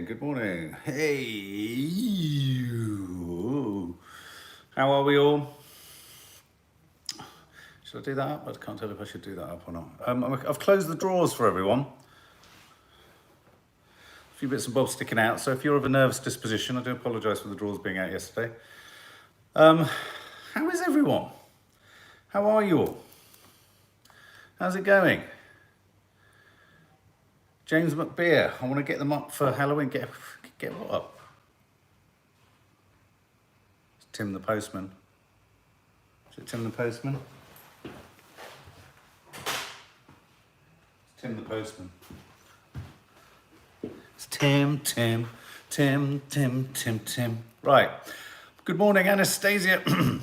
good morning. Hey, how are we all? Should I do that up? I can't tell if I should do that up or not. I've closed the drawers for everyone. A few bits and bobs sticking out, so if you're of a nervous disposition, I do apologise for the drawers being out yesterday. How is everyone? How are you all? How's it going? James McBeer, I want to get them up for Halloween. Get what up? It's Tim the Postman. Is it Tim the Postman? It's Tim the Postman. It's Tim. Right. Good morning, Anastasia.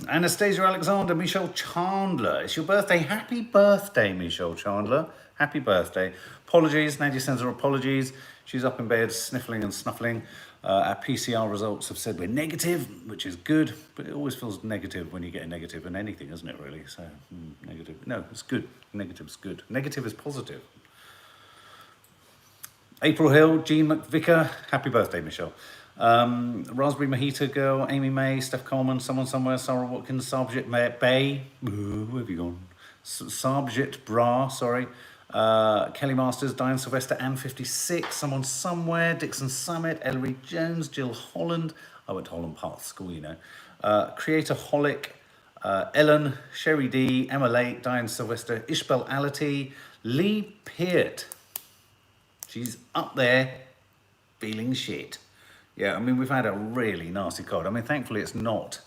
Anastasia Alexander, Michelle Chandler. It's your birthday. Happy birthday, Michelle Chandler. Happy birthday. Apologies. Nadia sends her apologies. She's up in bed sniffling and snuffling. Our PCR results have said we're negative, which is good, but it always feels negative when you get a negative in anything, isn't it, really? So, negative. No, it's good. Negative's good. Negative is positive. April Hill, Jean McVicker. Happy birthday, Michelle. Raspberry Mojito Girl, Amy May, Steph Coleman, Someone Somewhere, Sarah Watkins, Sarbjit Bay. Where have you gone? Sarbjit Bra, sorry. Kelly Masters, Diane Sylvester, Anne 56, Someone Somewhere, Dixon Summit, Ellery Jones, Jill Holland. I went to Holland Park School, you know. Creator Holic, Ellen, Sherry D, Emma Lake, Diane Sylvester, Ishbel Ality, Lee Peart. She's up there feeling shit. Yeah, I mean, we've had a really nasty cold. I mean, thankfully it's not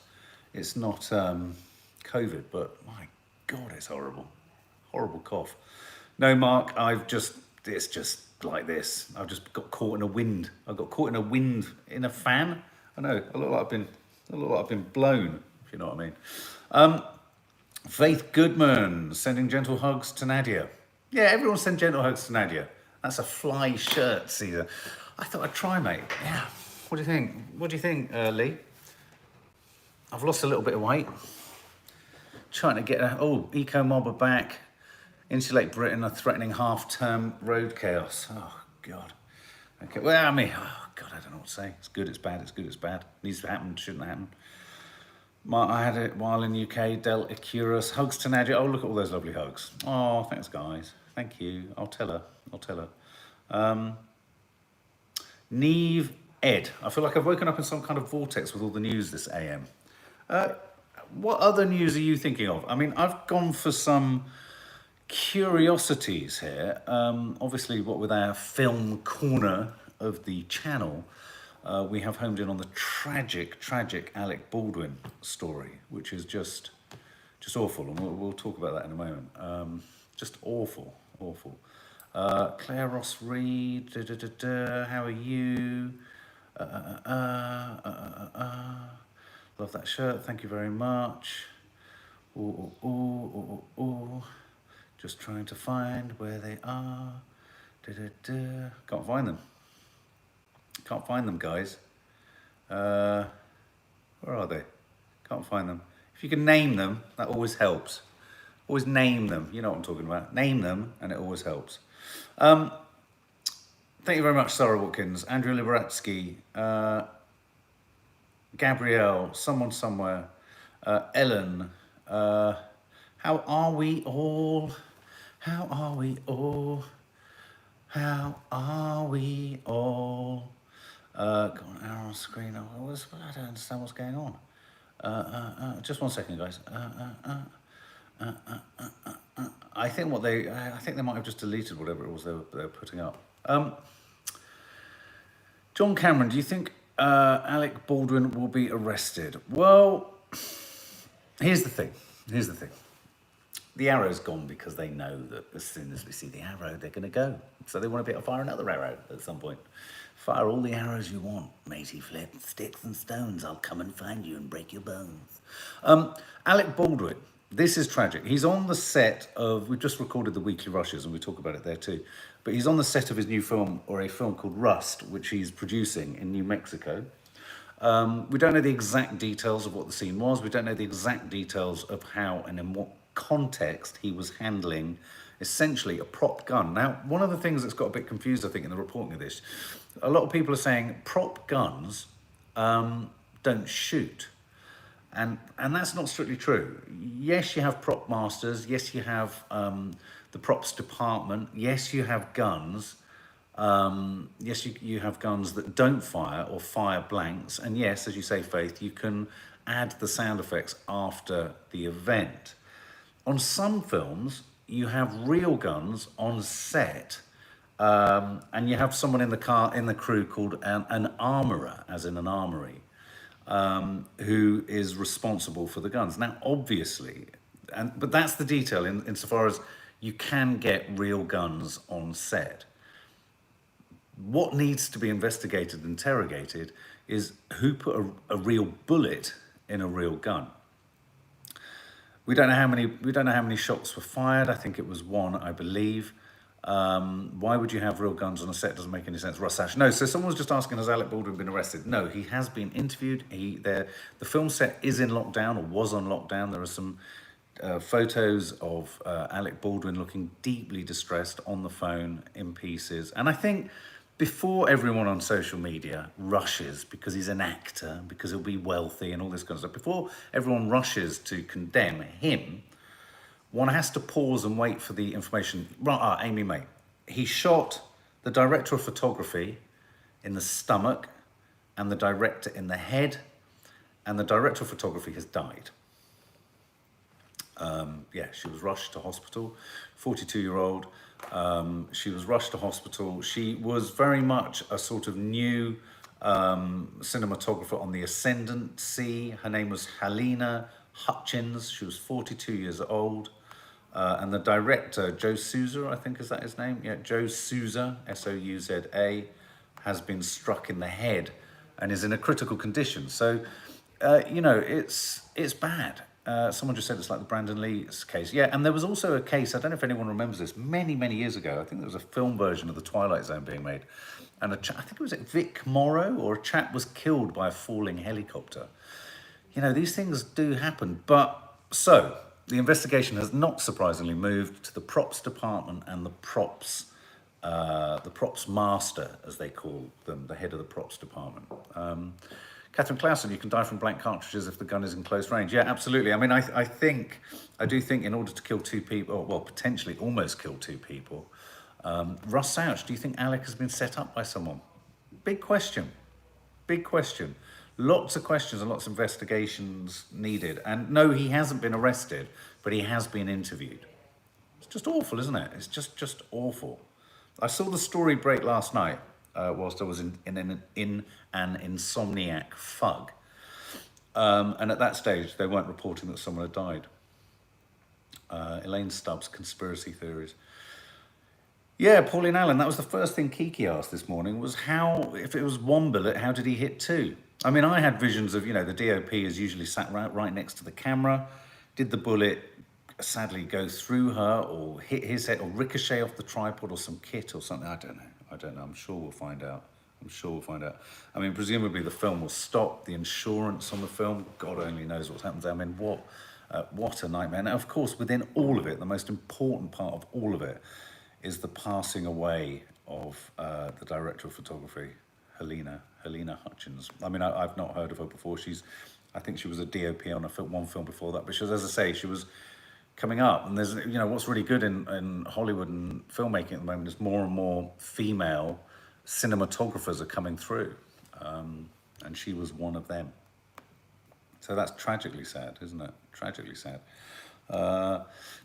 COVID, but my God, it's horrible. Horrible cough. No, Mark, it's just like this. I've just got caught in a wind. I got caught in a wind in a fan. I know, I look like I've been blown, if you know what I mean. Faith Goodman, sending gentle hugs to Nadia. Yeah, everyone send gentle hugs to Nadia. That's a fly shirt, Caesar. I thought I'd try, mate. Yeah. What do you think? What do you think, Lee? I've lost a little bit of weight. Trying to get Eco Mob are back. Insulate Britain are threatening half-term road chaos. Oh, God. Okay, well, I mean, oh, God, I don't know what to say. It's good, it's bad, it's good, it's bad. Needs to happen, shouldn't happen. I had it while in UK, Del ENQUIRIES. Hugs to Nadia. Oh, look at all those lovely hugs. Oh, thanks, guys. Thank you. I'll tell her. Neve Ed. I feel like I've woken up in some kind of vortex with all the news this AM. What other news are you thinking of? I mean, I've gone for some curiosities here. Obviously, what with our film corner of the channel, we have homed in on the tragic Alec Baldwin story, which is just awful, and we'll talk about that in a moment. Just awful. Claire Ross Reed, how are you? Love that shirt, thank you very much. Just trying to find where they are. Can't find them, guys. Where are they? Can't find them. If you can name them, that always helps. Always name them, you know what I'm talking about. Name them, and it always helps. Thank you very much, Sarah Watkins, Andrew Liberatsky, Gabrielle, Someone Somewhere, Ellen. How are we all? How are we all? How are we all? Got an arrow on screen. I don't understand what's going on. Just 1 second, guys. I think they might have just deleted whatever it was they were putting up. John Cameron, do you think Alec Baldwin will be arrested? Well, here's the thing. The arrow's gone because they know that as soon as we see the arrow, they're going to go. So they want to be able to fire another arrow at some point. Fire all the arrows you want, matey flip, sticks and stones. I'll come and find you and break your bones. Alec Baldwin. This is tragic. He's on the set of, we've just recorded the Weekly Rushes and we talk about it there too, but he's on the set of his new film, or a film called Rust, which he's producing in New Mexico. We don't know the exact details of what the scene was. We don't know the exact details of how and in what context he was handling essentially a prop gun. Now, one of the things that's got a bit confused, I think, in the reporting of this, a lot of people are saying prop guns don't shoot. And that's not strictly true. Yes, you have prop masters. Yes, you have the props department. Yes, you have guns. Yes, you have guns that don't fire or fire blanks. And yes, as you say, Faith, you can add the sound effects after the event. On some films, you have real guns on set, and you have someone in the crew called an armourer, as in an armoury, who is responsible for the guns. Now, obviously, but that's the detail insofar as you can get real guns on set. What needs to be investigated, interrogated, is who put a real bullet in a real gun. We don't know how many shots were fired. I think it was one, I believe. Why would you have real guns on a set? Doesn't make any sense. Russ Ash. No, so someone was just asking, has Alec Baldwin been arrested? No, he has been interviewed. The film set is in lockdown, or was on lockdown. There are some photos of Alec Baldwin looking deeply distressed on the phone in pieces. And I think before everyone on social media rushes, because he's an actor, because he'll be wealthy and all this kind of stuff, before everyone rushes to condemn him, one has to pause and wait for the information. Right, Amy May. He shot the director of photography in the stomach and the director in the head, and the director of photography has died. Yeah, she was rushed to hospital, 42-year-old. She was rushed to hospital. She was very much a sort of new cinematographer on the ascendancy. Her name was Helena Hutchins. She was 42 years old. And the director, Joe Souza, I think is that his name? Yeah, Joe Souza, S-O-U-Z-A, has been struck in the head and is in a critical condition. So, you know, it's bad. Someone just said it's like the Brandon Lee's case. Yeah, and there was also a case, I don't know if anyone remembers this, many, many years ago. I think there was a film version of The Twilight Zone being made. And I think it was Vic Morrow, or a chap was killed by a falling helicopter. You know, these things do happen. But so, the investigation has not surprisingly moved to the props department and the props master, as they call them, the head of the props department. Catherine Clausen, you can die from blank cartridges if the gun is in close range. Yeah, absolutely. I mean, I do think in order to kill two people, or well, potentially almost kill two people, Russ Ouch, do you think Alec has been set up by someone? Big question. Big question. Lots of questions and lots of investigations needed. And no, he hasn't been arrested, but he has been interviewed. It's just awful, isn't it? It's just awful. I saw the story break last night whilst I was in an insomniac fug. And at that stage, they weren't reporting that someone had died. Elaine Stubbs, conspiracy theories. Yeah, Pauline Allen, that was the first thing Kiki asked this morning, was how, if it was one bullet, how did he hit two? I mean, I had visions of, you know, the DOP is usually sat right next to the camera. Did the bullet sadly go through her or hit his head or ricochet off the tripod or some kit or something? I don't know. I'm sure we'll find out. I mean, presumably the film will stop. The insurance on the film, God only knows what's happened there. I mean, what a nightmare. Now, of course, within all of it, the most important part of all of it is the passing away of the director of photography, Helena Hutchins. I mean, I've not heard of her before. I think she was a DOP on one film before that, but she was, as I say, she was coming up. And there's, you know, what's really good in Hollywood and filmmaking at the moment is more and more female cinematographers are coming through, and she was one of them. So that's tragically sad, isn't it? Tragically sad.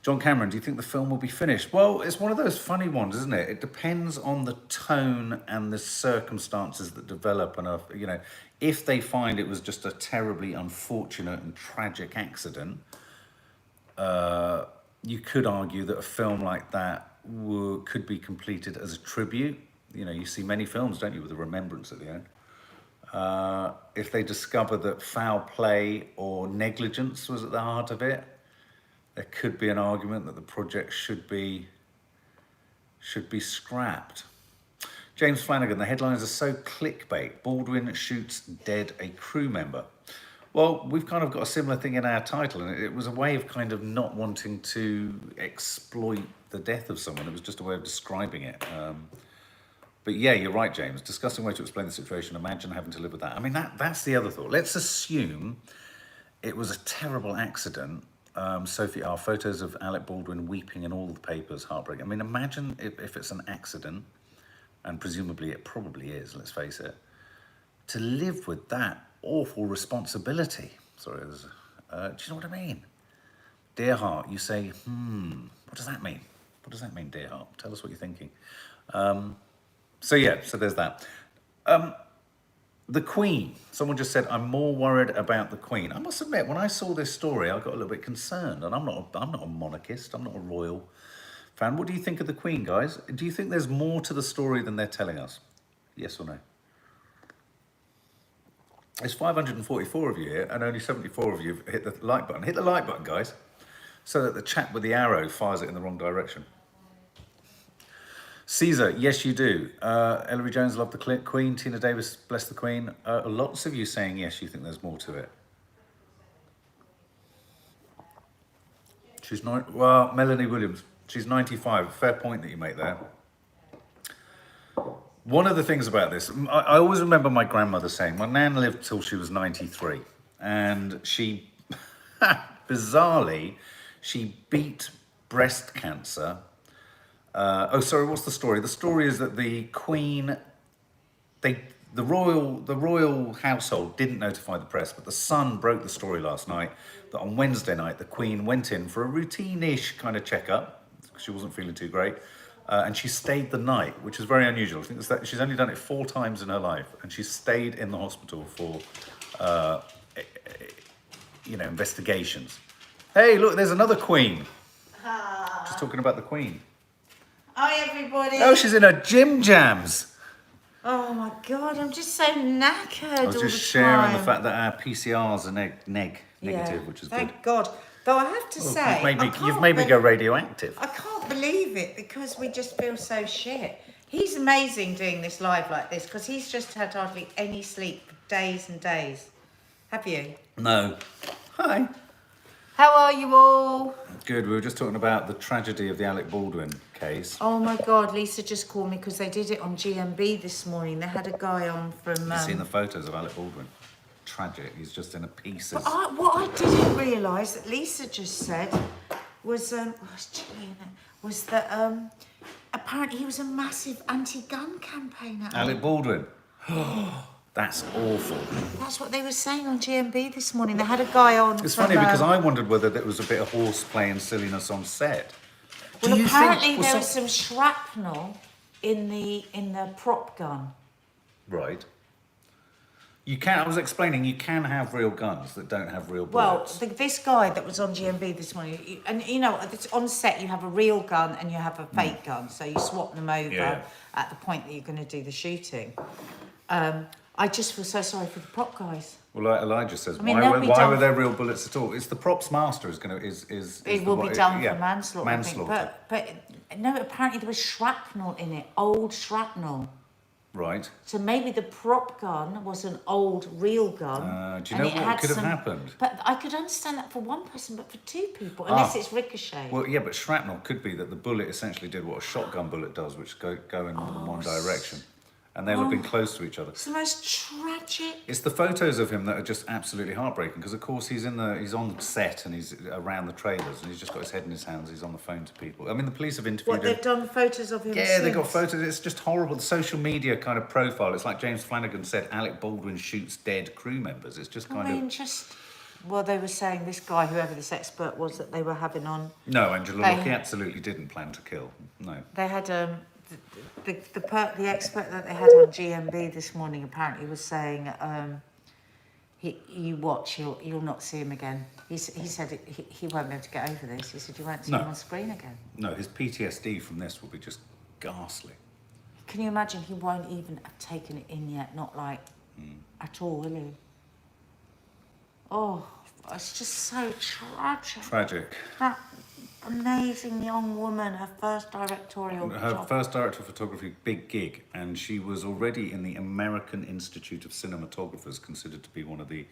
John Cameron, do you think the film will be finished? Well, it's one of those funny ones, isn't it? It depends on the tone and the circumstances that develop. And, you know, if they find it was just a terribly unfortunate and tragic accident, you could argue that a film like that could be completed as a tribute. You know, you see many films, don't you, with a remembrance at the end. If they discover that foul play or negligence was at the heart of it, there could be an argument that the project should be scrapped. James Flanagan, the headlines are so clickbait. Baldwin shoots dead a crew member. Well, we've kind of got a similar thing in our title, and it was a way of kind of not wanting to exploit the death of someone. It was just a way of describing it. But yeah, you're right, James. Disgusting way to explain the situation. Imagine having to live with that. I mean, that's the other thought. Let's assume it was a terrible accident. Sophie R. Photos of Alec Baldwin weeping in all the papers, heartbreaking. I mean, imagine if it's an accident, and presumably it probably is, let's face it, to live with that awful responsibility. Sorry, do you know what I mean? Dear heart, you say, what does that mean? What does that mean, dear heart? Tell us what you're thinking. So there's that. The Queen. Someone just said, I'm more worried about the Queen. I must admit, when I saw this story, I got a little bit concerned. And I'm not a monarchist. I'm not a royal fan. What do you think of the Queen, guys? Do you think there's more to the story than they're telling us? Yes or no? There's 544 of you here, and only 74 of you have hit the like button. Hit the like button, guys, so that the chat with the arrow fires it in the wrong direction. Caesar, yes, you do. Ellery Jones, love the Queen. Tina Davis, bless the Queen. Lots of you saying yes, you think there's more to it. She's not. Well, Melanie Williams, she's 95. Fair point that you make there. One of the things about this, I always remember my grandmother saying, my nan lived till she was 93, and she, bizarrely, she beat breast cancer. What's the story? The story is that the Queen, the royal household didn't notify the press, but the Sun broke the story last night that on Wednesday night the Queen went in for a routine-ish kind of checkup because she wasn't feeling too great, and she stayed the night, which is very unusual. I think it's that she's only done it 4 times in her life, and she stayed in the hospital for, investigations. Hey, look, there's another Queen. Just talking about the Queen. Hi, everybody. Oh, she's in her gym jams. Oh, my God. I'm just so knackered I was all just the sharing time. the fact that our PCRs are negative, which is good. Thank God. Though I have to say... You've made me go radioactive. I can't believe it because we just feel so shit. He's amazing doing this live like this because he's just had hardly any sleep for days and days. Have you? No. Hi. How are you all? Good. We were just talking about the tragedy of the Alec Baldwin case. Oh my God, Lisa just called me because they did it on GMB this morning. They had a guy on from... You've seen the photos of Alec Baldwin. Tragic. He's just in a piece. What I didn't realise that Lisa just said was, was that apparently he was a massive anti-gun campaigner. Alec Baldwin. That's awful. That's what they were saying on GMB this morning. They had a guy on. It's funny because I wondered whether there was a bit of horseplay and silliness on set. Well, apparently there was some shrapnel in the prop gun. Right. I was explaining, you can have real guns that don't have real bullets. Well, this guy that was on GMB this morning, and it's on set you have a real gun and you have a fake gun, so you swap them over at the point that you're going to do the shooting. I just feel so sorry for the prop guys. Well, like Elijah says, why were there real bullets at all? It's the props master It will be done for manslaughter. Manslaughter. But no, apparently there was shrapnel in it, old shrapnel. Right. So maybe the prop gun was an old real gun. Do you know what could have happened? But I could understand that for one person, but for 2 people, unless it's ricochet. Well, yeah, but shrapnel could be that the bullet essentially did what a shotgun bullet does, which go in one direction. And they'll have been close to each other. It's the most tragic. It's the photos of him that are just absolutely heartbreaking because, of course, he's on set and he's around the trailers and he's just got his head in his hands. He's on the phone to people. I mean, the police have interviewed him. They've done photos of him. Yeah, they've got photos. It's just horrible. The social media kind of profile. It's like James Flanagan said, Alec Baldwin shoots dead crew members. It's just kind of... Well, they were saying this guy, whoever this expert was that they were having on... No, Angela, look, he absolutely didn't plan to kill. No. They had... The expert that they had on GMB this morning apparently was saying, you watch, you'll not see him again. He said he won't be able to get over this. He said you won't see him on screen again. No, his PTSD from this will be just ghastly. Can you imagine? He won't even have taken it in yet, not like at all, will he? Oh, it's just so tragic. Tragic. That amazing young woman, her first directorial job. First director of photography, big gig, and she was already in the American Institute of Cinematographers, considered to be one of the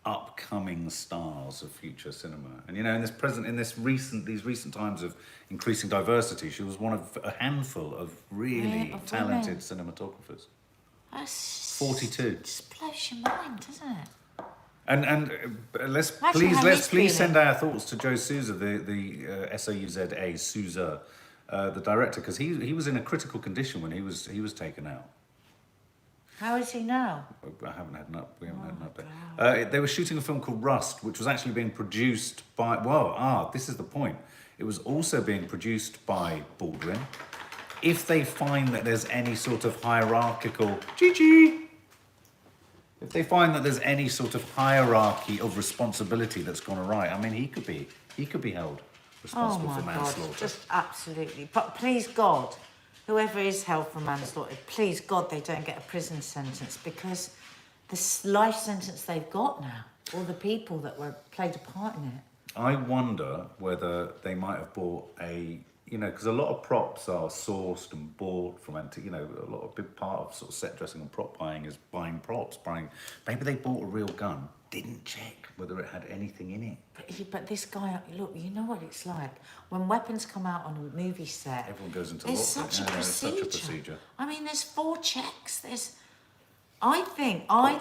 upcoming stars of future cinema. And you know, these recent times of increasing diversity, she was one of a handful of really Of talented women. cinematographers. That's 42. just blows your mind, doesn't it? And let's Imagine how he's please send feeling. our thoughts to Joe Souza, the Souza Souza, the director, because he was in a critical condition when he was taken out. How is he now? We haven't had an update. They were shooting a film called Rust, which was actually being produced by. This is the point. It was also being produced by Baldwin. If they find that there's any sort of hierarchical, if they find that there's any sort of hierarchy of responsibility that's gone awry, I mean, he could be held responsible for manslaughter. God, just absolutely. But please God, whoever is held for manslaughter, please God, they don't get a prison sentence, because the life sentence they've got now, all the people that played a part in it. I wonder whether they might have bought because a lot of props are sourced and bought from a big part of sort of set dressing and prop buying is buying props. Maybe they bought a real gun, didn't check whether it had anything in it. But this guy, look, you know what it's like when weapons come out on a movie set. Everyone goes into There's lockdown. such a There's such a procedure. procedure. I mean, there's 4 checks. I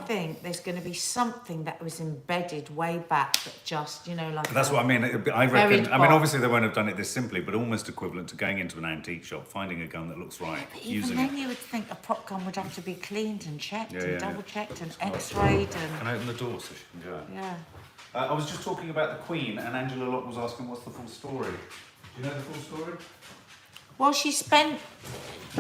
think there's going to be something that was embedded way back that just, like... That's what I mean. I very reckon. I mean, obviously they won't have done it this simply, but almost equivalent to going into an antique shop, finding a gun that looks right, But even using then it. you would think a prop gun would have to be cleaned and checked Yeah. double-checked and x-rayed and... Can I open the door so she can go out? Yeah. I was just talking about the Queen, and Angela Locke was asking what's the full story. Do you know the full story? Well, she spent...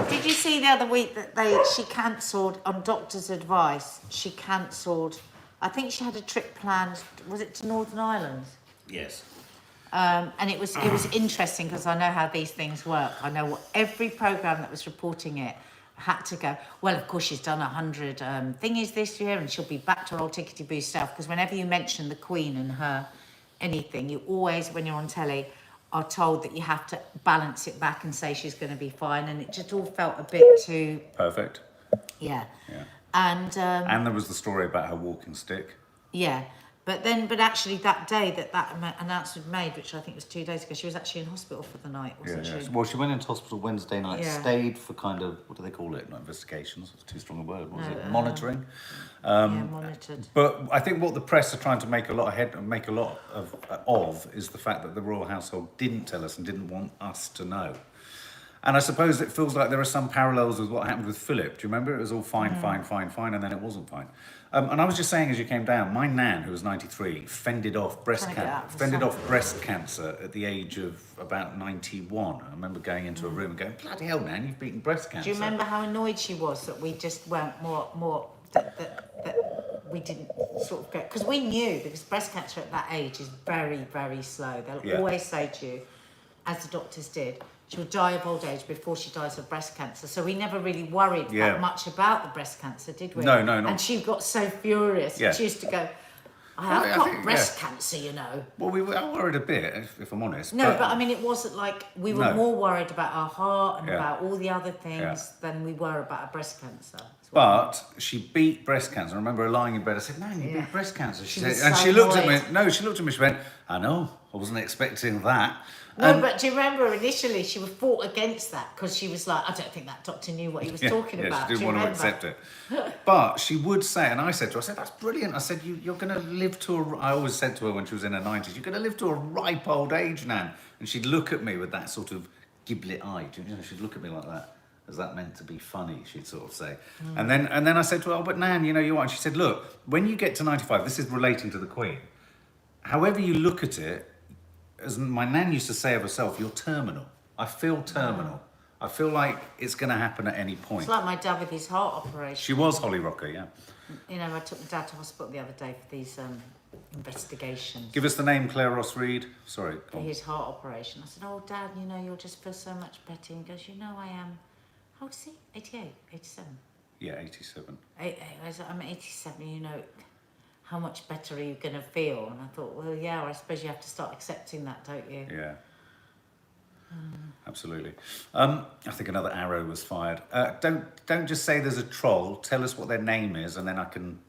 Did you see the other week that she cancelled, on doctor's advice, she cancelled... I think she had a trip planned, was it to Northern Ireland? Yes. And it was interesting because I know how these things work. I know what every programme that was reporting it had to go, well, of course, she's done 100 thingies this year and she'll be back to her old tickety-boo self. Because whenever you mention the Queen and her anything, you always, when you're on telly, are told that you have to balance it back and say she's going to be fine. And it just all felt a bit too... Perfect. Yeah. Yeah. And there was the story about her walking stick. yeah. But actually that day that announcement made, which I think was 2 days ago, she was actually in hospital for the night, wasn't she? Well, she went into hospital Wednesday night, Yeah. stayed for kind of, what do they call it? Not investigations, it's too strong a word. What was it? Monitoring. Yeah, monitored. But I think what the press are trying to make a lot of is the fact that the royal household didn't tell us and didn't want us to know. And I suppose it feels like there are some parallels with what happened with Philip. Do you remember? It was all fine, and then it wasn't fine. And I was just saying as you came down, my nan, who was 93, fended off breast cancer at the age of about 91. I remember going into a room and going, bloody hell, Nan, you've beaten breast cancer. Do you remember how annoyed she was that we just weren't more that we didn't sort of go, because we knew, because breast cancer at that age is very, very slow. They'll always say to you, as the doctors did, she will die of old age before she dies of breast cancer. So we never really worried that much about the breast cancer, did we? No. And she got so furious. Yeah. She used to go, I've got breast cancer, you know. Well, we were worried a bit, if I'm honest. No, but I mean, it wasn't like we were more worried about our heart and Yeah. about all the other things than we were about her breast cancer. But she beat breast cancer. I remember her lying in bed. I said, "Nan, you beat breast cancer." She said, was and so she looked at me. annoyed. No, she looked at me. She went, "I know. I wasn't expecting that." No, but do you remember initially she fought against that because she was like, I don't think that doctor knew what he was talking about. She didn't want to accept it. But she would say, and I said to her, I said, "That's brilliant." I said, you're going to live to I always said to her when she was in her 90s, "You're going to live to a ripe old age, Nan." And she'd look at me with that sort of giblet eye. You know, she'd look at me like that. Is that meant to be funny? She'd sort of say. And then I said to her, "Oh, but Nan, you know, you are." And she said, "Look, when you get to 95, this is relating to the Queen. However you look at it, as my nan used to say of herself, you're terminal. I feel terminal. I feel like it's going to happen at any point." It's like my dad with his heart operation. She was Holly Rocker, yeah. You know, I took my dad to hospital the other day for these investigations. Give us the name, Claire Ross Reed. Sorry. For his heart operation. I said, "Oh, Dad, you know, you'll just feel so much better." And he goes, "You know, I am..." How old is he? 88, 87? Yeah, 87. I'm 87, you know, how much better are you going to feel? And I thought, well, yeah, I suppose you have to start accepting that, don't you? Yeah. Absolutely. I think another arrow was fired. Don't just say there's a troll. Tell us what their name is, and then I can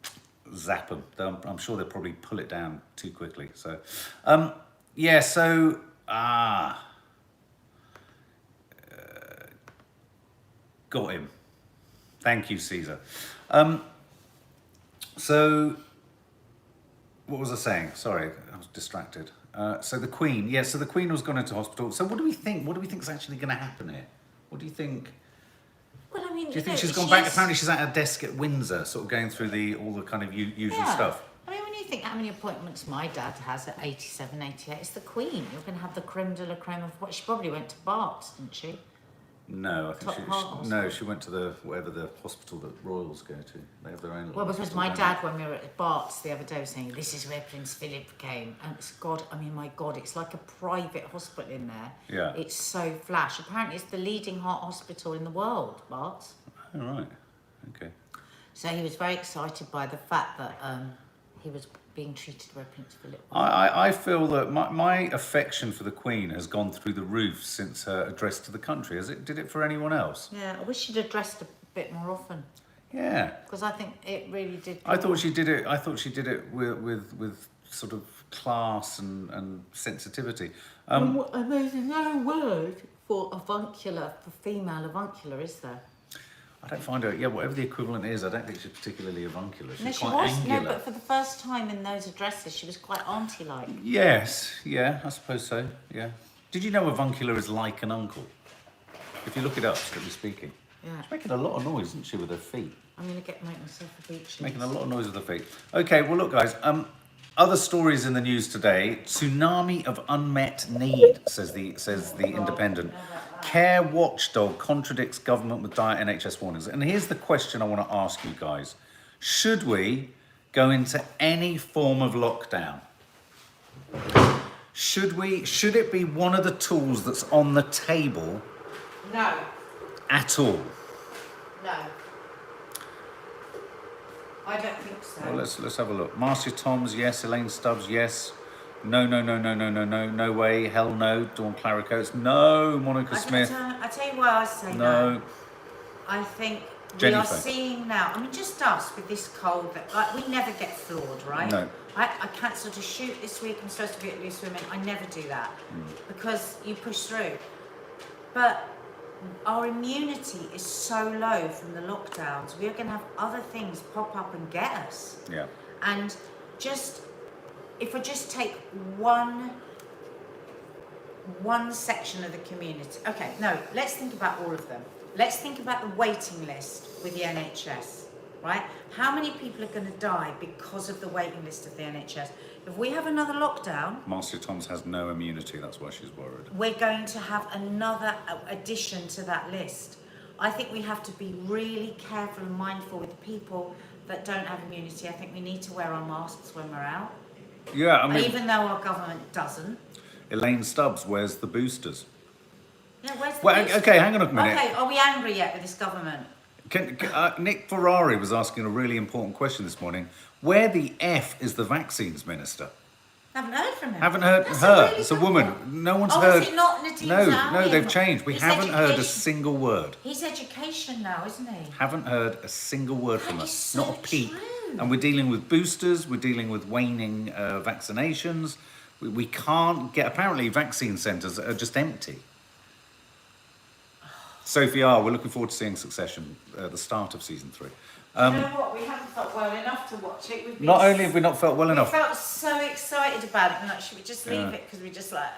zap them. I'm sure they'll probably pull it down too quickly. So, yeah. So, got him. Thank you, Caesar. So, what was I saying? Sorry, I was distracted. So the Queen, yeah. So the Queen was gone into hospital. So what do we think? What do we think is actually going to happen here? What do you think? Well, I mean, Do you think she's gone back? Apparently, she's at her desk at Windsor, sort of going through all the kind of usual stuff. I mean, when you think how many appointments my dad has at 87, 88, it's the Queen. You're going to have the creme de la creme of what she probably went to Bart's, didn't she? No, I think Top Heart no, she went to the hospital that royals go to. They have their own. Well, because my dad, when we were at Bart's the other day, was saying this is where Prince Philip came, and it's my God, it's like a private hospital in there. Yeah. It's so flash. Apparently, it's the leading heart hospital in the world, Bart's. Oh, right. Okay. So he was very excited by the fact that he was being treated where Prince Philip was. I feel that my affection for the Queen has gone through the roof since her address to the country. Did it for anyone else? Yeah, I wish she'd addressed a bit more often. Yeah. Because I think it really did. I thought she did it. I thought she did it with sort of class and sensitivity. And there's no word for avuncular, for female avuncular, is there? I don't find her. Yeah, whatever the equivalent is, I don't think she's particularly avuncular. She's No, she quite was. angular. No, but for the first time in those addresses, she was quite auntie-like. Yes. Yeah, I suppose so. Yeah. Did you know avuncular is like an uncle? If you look it up, strictly speaking. Yeah. She's making a lot of noise, isn't she, with her feet? I'm going to make myself a beach. Making a lot of noise with her feet. Okay, well, look, guys. Other stories in the news today. Tsunami of unmet need, says the Independent. Care watchdog contradicts government with dire NHS warnings. And here's the question I want to ask you guys. Should we go into any form of lockdown? Should it be one of the tools that's on the table? No. At all? No. I don't think so. Well, let's have a look. Marcia Toms, yes. Elaine Stubbs, yes. No way, hell no. Dawn Claricoats, no. Monica Smith, I tell you why I say no. I think Jennifer. we are seeing now, I mean, just us with this cold, that like we never get floored, right? No. I cancelled a shoot this week. I'm supposed to be at Loose Women. I never do that because you push through. But our immunity is so low from the lockdowns. We are going to have other things pop up and get us. Yeah. And if we just take one section of the community. Okay, no, let's think about all of them. Let's think about the waiting list with the NHS, right? How many people are going to die because of the waiting list of the NHS? If we have another lockdown, Marcia Toms has no immunity, that's why she's worried. we're going to have another addition to that list. I think we have to be really careful and mindful with the people that don't have immunity. I think we need to wear our masks when we're out. Yeah, I mean, Even though our government doesn't. Elaine Stubbs, where's the boosters? Yeah, where's the Well, booster? okay, hang on a minute. Okay, are we angry yet with this government? Nick Ferrari was asking a really important question this morning. Where the F is the vaccines minister? Haven't heard from him. Haven't heard That's her. really It's a good woman. one. No one's Oh, heard. is it not Nadine No, Zawi? they've changed. We He's haven't heard a education. single word. He's education now, isn't he? Haven't heard a single word from That her. is so Not a peep. true. And we're dealing with boosters. We're dealing with waning vaccinations. We can't get. Apparently, vaccine centres are just empty. Sophie R, we're looking forward to seeing Succession, the start of season 3. You know what? We haven't felt well enough to watch it. We've been Not only have we not felt well we enough, felt so excited about it. We're like, should we just leave it? Because we just like.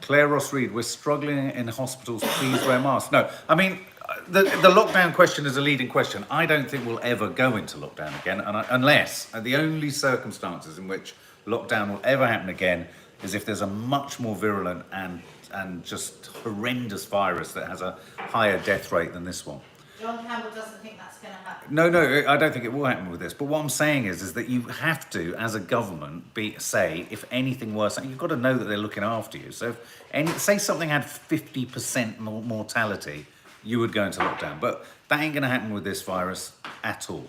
Claire Ross Reed, we're struggling in hospitals, please wear masks. No, I mean, the lockdown question is a leading question. I don't think we'll ever go into lockdown again, unless the only circumstances in which lockdown will ever happen again is if there's a much more virulent and just horrendous virus that has a higher death rate than this one. John Campbell doesn't think that's going to happen. No, I don't think it will happen with this. But what I'm saying is that you have to, as a government, say if anything worse, you've got to know that they're looking after you. So if say something had 50% mortality, you would go into lockdown. But that ain't going to happen with this virus at all.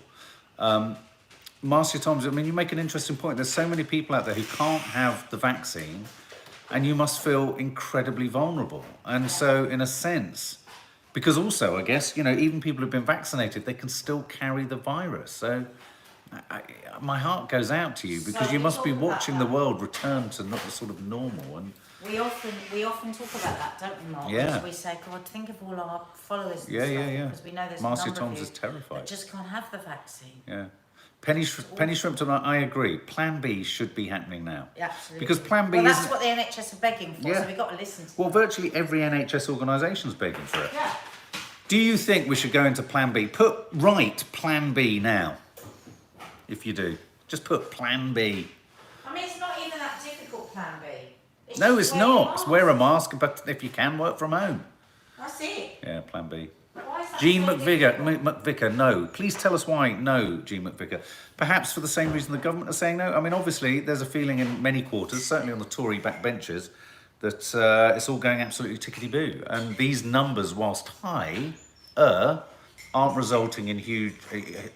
Marcia Toms, I mean, you make an interesting point. There's so many people out there who can't have the vaccine, and you must feel incredibly vulnerable. And so, in a sense, because also, I guess, even people who've been vaccinated, they can still carry the virus. So my heart goes out to you because So you we must be talk about watching the that. world return to not the sort of normal. And We often talk about that, don't we, Mark? Yeah. Because we say, God, think of all our followers and Yeah, stuff, yeah, yeah. because we know there's Marcia a number Thomas of is you terrified. that just can't have the vaccine. Yeah. Penny Shrimpton, I agree. Plan B should be happening now. Absolutely. Because Plan B well, that's isn't- what the NHS are begging for, Yeah. so we've got to listen to Well, them. virtually every NHS organisation's begging for it. Yeah. Do you think we should go into Plan B? Write Plan B now. If you do. Just put Plan B. I mean, it's not even that difficult, Plan B. No, just it's wear not. your It's wear a mask. mask, but if you can, work from home. That's it. Yeah, Plan B. Why is that Jean so difficult? McVicker, no. Please tell us why no, Jean McVicker. Perhaps for the same reason the government are saying no. I mean, obviously, there's a feeling in many quarters, certainly on the Tory backbenches, that it's all going absolutely tickety-boo. And these numbers, whilst high, aren't resulting in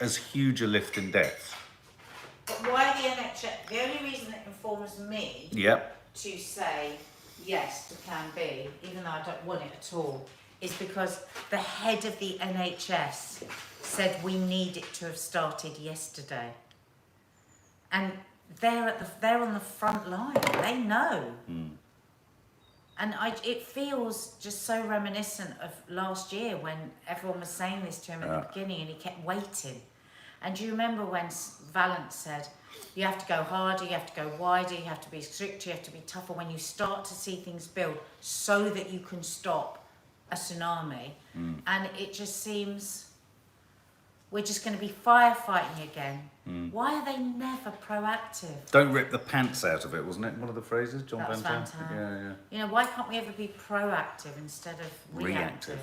as huge a lift in deaths. But why the NHS? The only reason it informs me Yep. to say yes to Plan B, even though I don't want it at all, is because the head of the NHS said we need it to have started yesterday. And they're on the front line. They know. And it feels just so reminiscent of last year when everyone was saying this to him at the beginning and he kept waiting. And do you remember when Valence said, you have to go harder, you have to go wider, you have to be stricter, you have to be tougher when you start to see things build so that you can stop a tsunami. And it just seems we're just going to be firefighting again. Why are they never proactive? Don't rip the pants out of it, wasn't it? One of the phrases, John That was Van Van Zandt? Zandt. Yeah. You know, why can't we ever be proactive instead of reactive?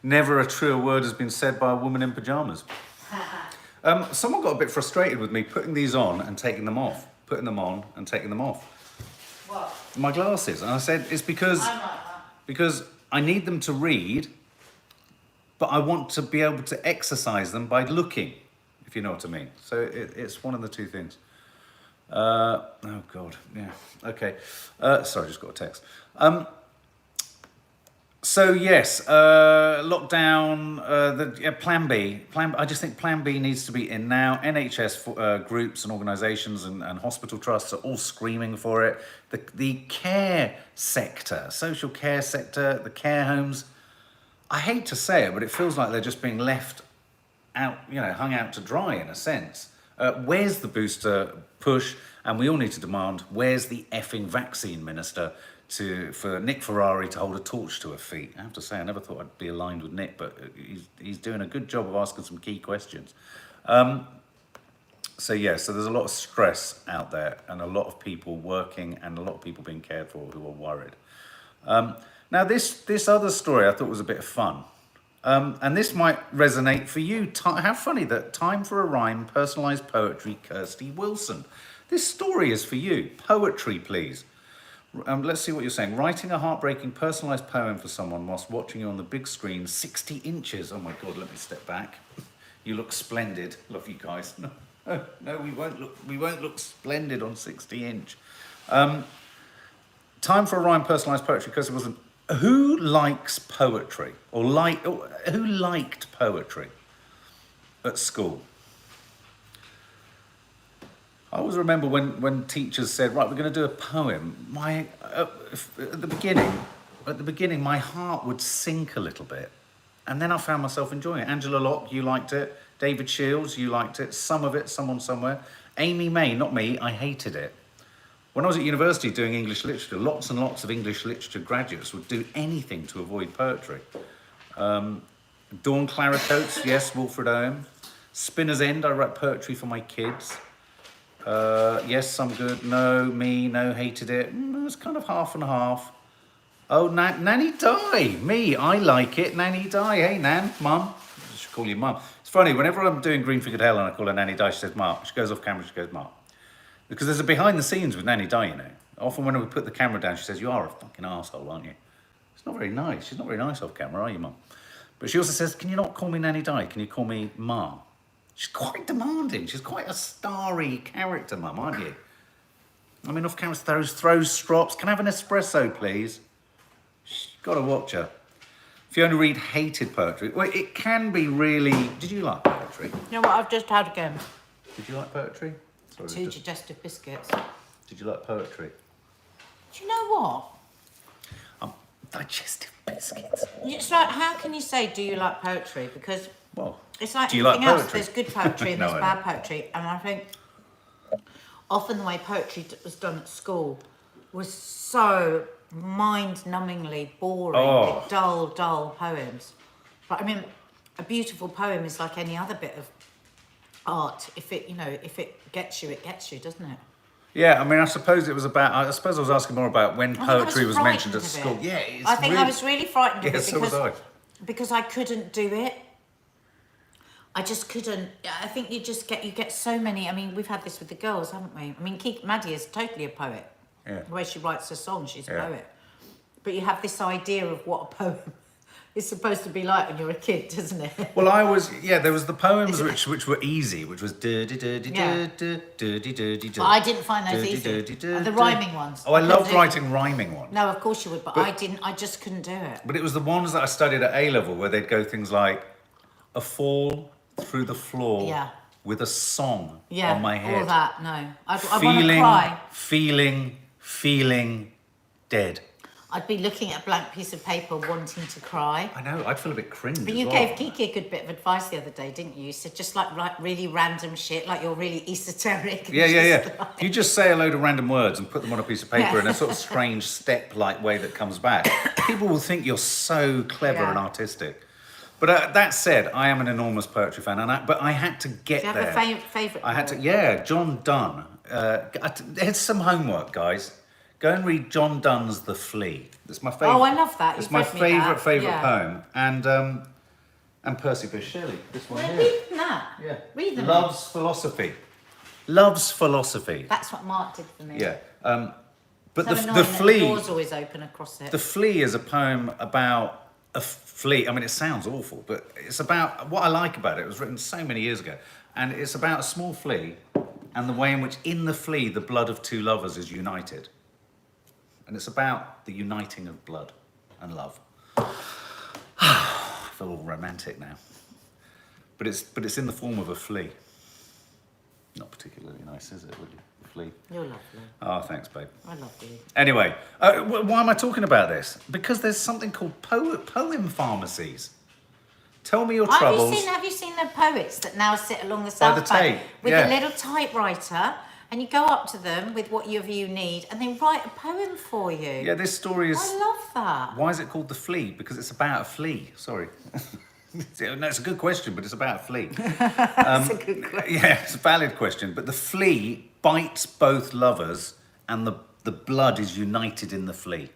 Never a truer word has been said by a woman in pyjamas. Someone got a bit frustrated with me putting these on and taking them off. Putting them on and taking them off. What? My glasses. And I said, it's because I need them to read, but I want to be able to exercise them by looking, if you know what I mean. So it's one of the two things. Oh, God. Yeah. Okay. Sorry, I just got a text. So yes, lockdown, Plan B. I just think Plan B needs to be in now. NHS groups and organisations and hospital trusts are all screaming for it. The care sector, social care sector, the care homes, I hate to say it, but it feels like they're just being left out, hung out to dry in a sense. Where's the booster push? And we all need to demand, where's the effing vaccine minister for Nick Ferrari to hold a torch to her feet? I have to say, I never thought I'd be aligned with Nick, but he's doing a good job of asking some key questions. So there's a lot of stress out there and a lot of people working and a lot of people being cared for who are worried. Now, this other story I thought was a bit of fun. And this might resonate for you. How funny that Time for a Rhyme, personalised poetry, Kirsty Wilson. This story is for you. Poetry, please. Let's see what you're saying. Writing a heartbreaking personalised poem for someone whilst watching you on the big screen, 60 inches. Oh my God, let me step back. You look splendid. Love you guys. No, we won't look splendid on 60-inch. Time for a Rhyme, personalised poetry, Kirsty Wilson. Who likes poetry? Or who liked poetry at school? I always remember when teachers said, right, we're going to do a poem. At the beginning, my heart would sink a little bit. And then I found myself enjoying it. Angela Locke, you liked it. David Shields, you liked it. Some of it, someone somewhere. Amy May, not me, I hated it. When I was at university doing English literature, lots and lots of English literature graduates would do anything to avoid poetry. Dawn Claricoats, yes, Wilfred Owen. Spinner's End, I write poetry for my kids. Yes, some good. No, me, no, hated it. It's kind of half and half. Oh, Nanny Di. Me, I like it. Nanny Di. Hey, Nan, Mum. I should call you Mum. It's funny, whenever I'm doing Greenfigured Hell and I call her Nanny Di, she says Mark. She goes off camera, she goes Mark. Because there's a behind the scenes with Nanny Di, Often when we put the camera down, she says, you are a fucking arsehole, aren't you? It's not very nice. She's not very nice off camera, are you, Mum? But she also says, can you not call me Nanny Di? Can you call me Ma? She's quite demanding. She's quite a starry character, Mum, aren't you? I mean, off camera, throws strops. Can I have an espresso, please? You've got to watch her. Fiona Reid hated poetry. Well, it can be really... Did you like poetry? You know what I've just had again? Did you like poetry? Sorry, 2 digestive biscuits. Did you like poetry? Do you know what? Digestive biscuits. It's like, how can you say, do you like poetry? Because Well, it's like do you like anything else. poetry? There's good poetry and No, there's I bad poetry. And I think often the way poetry was done at school was so mind-numbingly boring, Oh. with dull poems. But I mean, a beautiful poem is like any other bit of art. If it gets you, it gets you, doesn't it? Yeah, I mean, I suppose it was about. I suppose I was asking more about when I think I poetry was mentioned at frightened of school. it. Yeah, it's I think really, I was really frightened of Yeah, it so was I. because I couldn't do it. I just couldn't. I think you get so many. I mean, we've had this with the girls, haven't we? I mean, Maddie is totally a poet. Yeah. The way she writes her songs, she's a Yeah. poet. But you have this idea of what a poem is supposed to be like when you're a kid, doesn't it? Well, there was the poems which were easy, which was But I didn't find those easy. The rhyming ones. Oh, I couldn't loved do- writing rhyming ones. No, of course you would, but I didn't. I just couldn't do it. But it was the ones that I studied at A level where they'd go things like a fall through the floor Yeah. with a song Yeah, on my head. all that. No, I want to cry. feeling dead. I'd be looking at a blank piece of paper wanting to cry. I know, I'd feel a bit cringe. But as you well. gave Kiki a good bit of advice the other day, didn't you? You said just like really random shit, like you're really esoteric. and Yeah. just like- If you just say a load of random words and put them on a piece of paper Yeah. in a sort of strange step-like way that comes back, people will think you're so clever Yeah. and artistic. But that said, I am an enormous poetry fan, but I had to get Do you there. have a favourite? I had to, yeah, John Donne. Here's some homework, guys. Go and read John Donne's The Flea. It's my favourite. Oh, I love that. It's You've my read me that. favourite Yeah. poem. And Percy Bysshe Shelley. This one Well, here. read them that. Yeah. Read them. Loves philosophy. Loves philosophy. That's what Mark did for me. Yeah. But So the annoying that Flea. The door's always open across it. The Flea is a poem about a flea. I mean, it sounds awful, but it's about what I like about it. It was written so many years ago, and it's about a small flea and the way in which, in the flea, the blood of two lovers is united, and it's about the uniting of blood and love. I feel all romantic now, but it's in the form of a flea. Not particularly nice, is it? Really, flea. You're lovely. Oh, thanks, babe. I love you. Anyway, why am I talking about this? Because there's something called poem pharmacies. Tell me your troubles. Have you seen the poets that now sit along the By South the Bank tape, with yeah. a little typewriter, and you go up to them with whatever you need, and they write a poem for you? Yeah, this story is... I love that. Why is it called The Flea? Because it's about a flea. Sorry. No, it's a good question, but it's about a flea. That's a good question. Yeah, it's a valid question. But the flea bites both lovers, and the blood is united in the flea.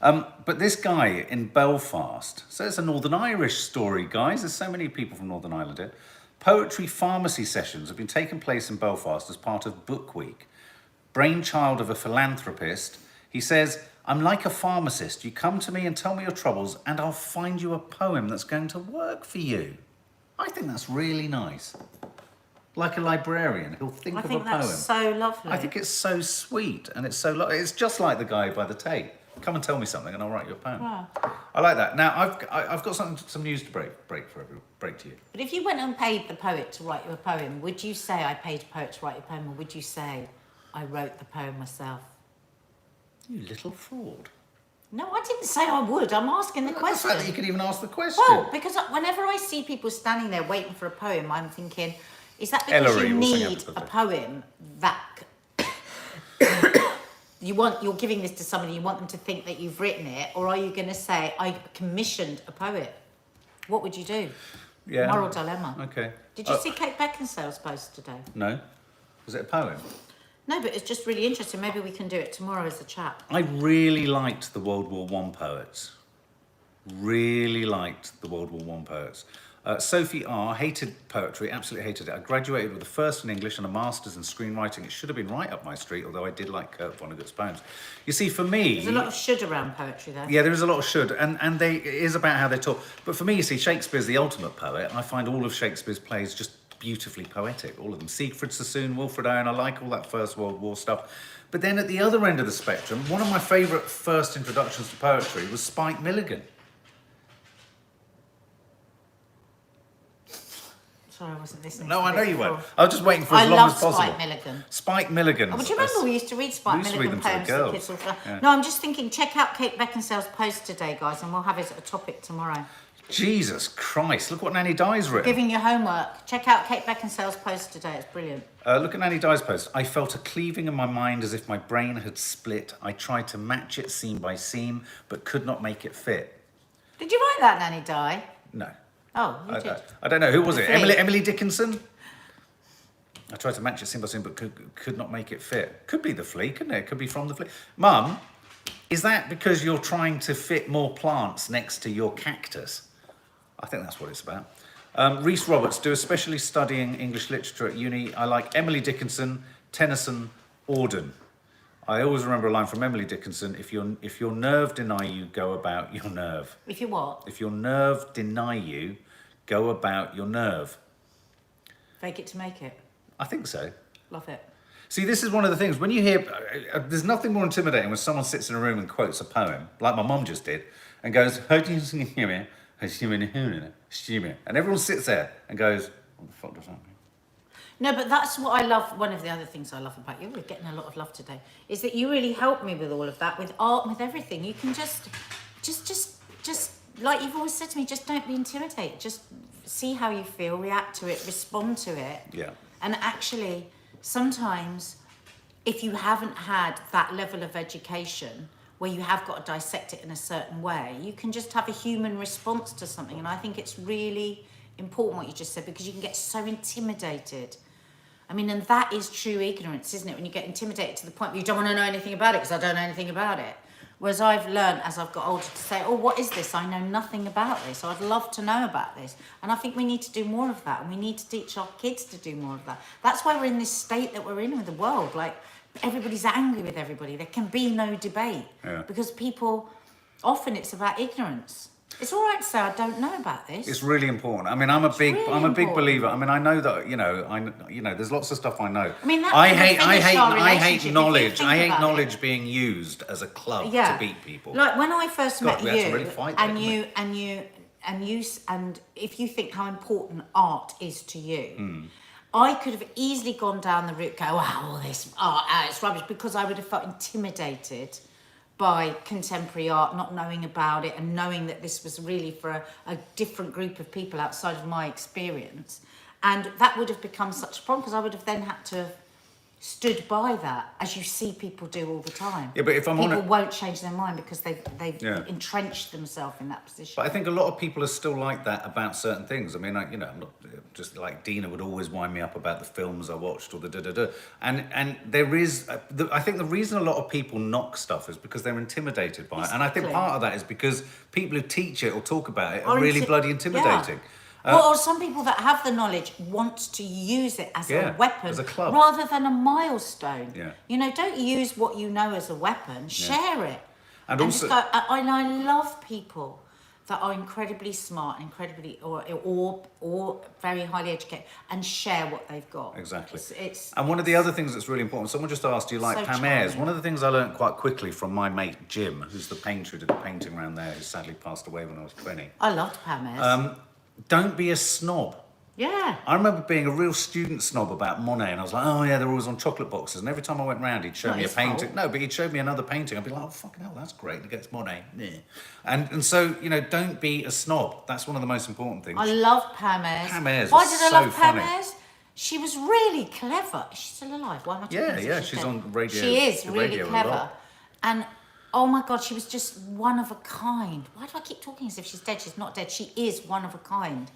But this guy in Belfast, so it's a Northern Irish story, guys. There's so many people from Northern Ireland here. Poetry pharmacy sessions have been taking place in Belfast as part of Book Week. Brainchild of a philanthropist, he says, I'm like a pharmacist. You come to me and tell me your troubles, and I'll find you a poem that's going to work for you. I think that's really nice. Like a librarian, he'll think I of a think poem. that's so lovely. I think it's so sweet, and it's so it's just like the guy by the tape. Come and tell me something, and I'll write you a poem. Wow. I like that. Now I've got some news to break to you. But if you went and paid the poet to write you a poem, would you say I paid a poet to write you a poem, or would you say I wrote the poem myself? You little fraud. No, I didn't say I would. I'm asking the The question. fact that you could even ask the question. Well, because whenever I see people standing there waiting for a poem, I'm thinking, is that because Ellery you will sing need it, a poem that you're giving this to somebody, you want them to think that you've written it, or are you going to say I commissioned a poet? What would you do? Yeah. Moral dilemma. Okay. Did you see Kate Beckinsale's post today? No. Was it a poem? No, but it's just really interesting. Maybe we can do it tomorrow as a chat. I really liked the World War I poets. Really liked the World War I poets. Sophie R. hated poetry, absolutely hated it. I graduated with a first in English and a master's in screenwriting. It should have been right up my street, although I did like Kurt Vonnegut's poems. You see, for me... There's a lot of should around poetry, though. Yeah, there is a lot of should, and it is about how they talk. But for me, you see, Shakespeare's the ultimate poet. I find all of Shakespeare's plays just beautifully poetic, all of them. Siegfried Sassoon, Wilfred Owen, I like all that First World War stuff. But then at the other end of the spectrum, one of my favourite first introductions to poetry was Spike Milligan. Sorry, I wasn't listening. No, to I the know bit you weren't. before. I was just waiting for I as long love as possible. Spike Milligan. Spike Milligan. Oh, but do you remember we used to read Spike We used to read Milligan them to the poems to kids girls. all the time? Yeah. No, I'm just thinking, check out Kate Beckinsale's post today, guys, and we'll have it as a topic tomorrow. Jesus Christ, look what Nanny Di's written. Giving you homework. Check out Kate Beckinsale's post today, it's brilliant. Look at Nanny Di's post. I felt a cleaving in my mind as if my brain had split. I tried to match it seam by seam, but could not make it fit. Did you write that, Nanny Di? No. Oh, you did. I don't know. Who was it? Flea. Emily Dickinson? I tried to match it seam by seam, but could not make it fit. Could be the Flea, couldn't it? Could be from the Flea. Mum, is that because you're trying to fit more plants next to your cactus? I think that's what it's about. Rhys Roberts, do especially studying English literature at uni. I like Emily Dickinson, Tennyson, Auden. I always remember a line from Emily Dickinson, if your nerve deny you, go about your nerve. If you what? If your nerve deny you, go about your nerve. Fake it to make it. I think so. Love it. See, this is one of the things, when you hear, there's nothing more intimidating when someone sits in a room and quotes a poem, like my mum just did, and goes, how do you sing it? And everyone sits there and goes, what the fuck does that mean? No, but that's what I love. One of the other things I love about you, we're getting a lot of love today, is that you really help me with all of that, with art, and with everything. You can just like you've always said to me, just don't be intimidated. Just see how you feel, react to it, respond to it. Yeah. And actually, sometimes, if you haven't had that level of education, where you have got to dissect it in a certain way, you can just have a human response to something. And I think it's really important what you just said, because you can get so intimidated. I mean, and that is true ignorance, isn't it? When you get intimidated to the point where you don't want to know anything about it because I don't know anything about it. Whereas I've learned as I've got older to say, oh, what is this? I know nothing about this. So I'd love to know about this. And I think we need to do more of that. And we need to teach our kids to do more of that. That's why we're in this state that we're in with the world. Like, everybody's angry with everybody. There can be no debate. Yeah. Because people, often it's about ignorance. It's all right to say I don't know about this. It's really important. I mean, I'm a big important. believer. I mean, I know that there's lots of stuff I know. I mean, that I could hate finish our knowledge. relationship if you I hate think about knowledge it. being used as a club Yeah. to beat people. Like when I first God, met we had to you, really fight there, and didn't and if you think how important art is to you, I could have easily gone down the route, go, wow, all this art, it's rubbish, because I would have felt intimidated by contemporary art, not knowing about it and knowing that this was really for a different group of people outside of my experience. And that would have become such a problem, because I would have then had to have stood by that, as you see people do all the time. Yeah, but if I'm people honest, won't change their mind because they've Yeah. entrenched themselves in that position. but I think a lot of people are still like that about certain things. I mean, I'm not just like Dina would always wind me up about the films I watched or the da-da-da. And there is, I think the reason a lot of people knock stuff is because they're intimidated by it. And I think Exactly. part of that is because people who teach it or talk about it Or are really inti- bloody intimidating. Or some people that have the knowledge want to use it as Yeah, a weapon as a club. rather than a milestone. Yeah. You know, don't use what you know as a weapon, share it. And just also- go, and I love people that are incredibly smart, incredibly or very highly educated, and share what they've got. Exactly. It's And one of the other things that's really important, someone just asked, do you like So Pam Ayres? charming. One of the things I learned quite quickly from my mate Jim, who's the painter who did the painting around there, who sadly passed away when I was 20. I loved Pam Ayres. Don't be a snob. Yeah. I remember being a real student snob about Monet, and I was like, oh yeah, they're always on chocolate boxes. And every time I went round, he'd show Not me a his fault. painting. No, but he'd show me another painting. I'd be like, oh fucking hell, that's great. It gets Monet. Yeah. And so, don't be a snob. That's one of the most important things. I love Pam Ayres. Pam Ayres Why was did I so love Pam funny. Ayres? She was really clever. She's still alive. Why am I talking Yeah, as if yeah, she's dead? on radio- She is the really radio a clever. lot. And oh my God, she was just one of a kind. Why do I keep talking as if she's dead? She's not dead. She is one of a kind.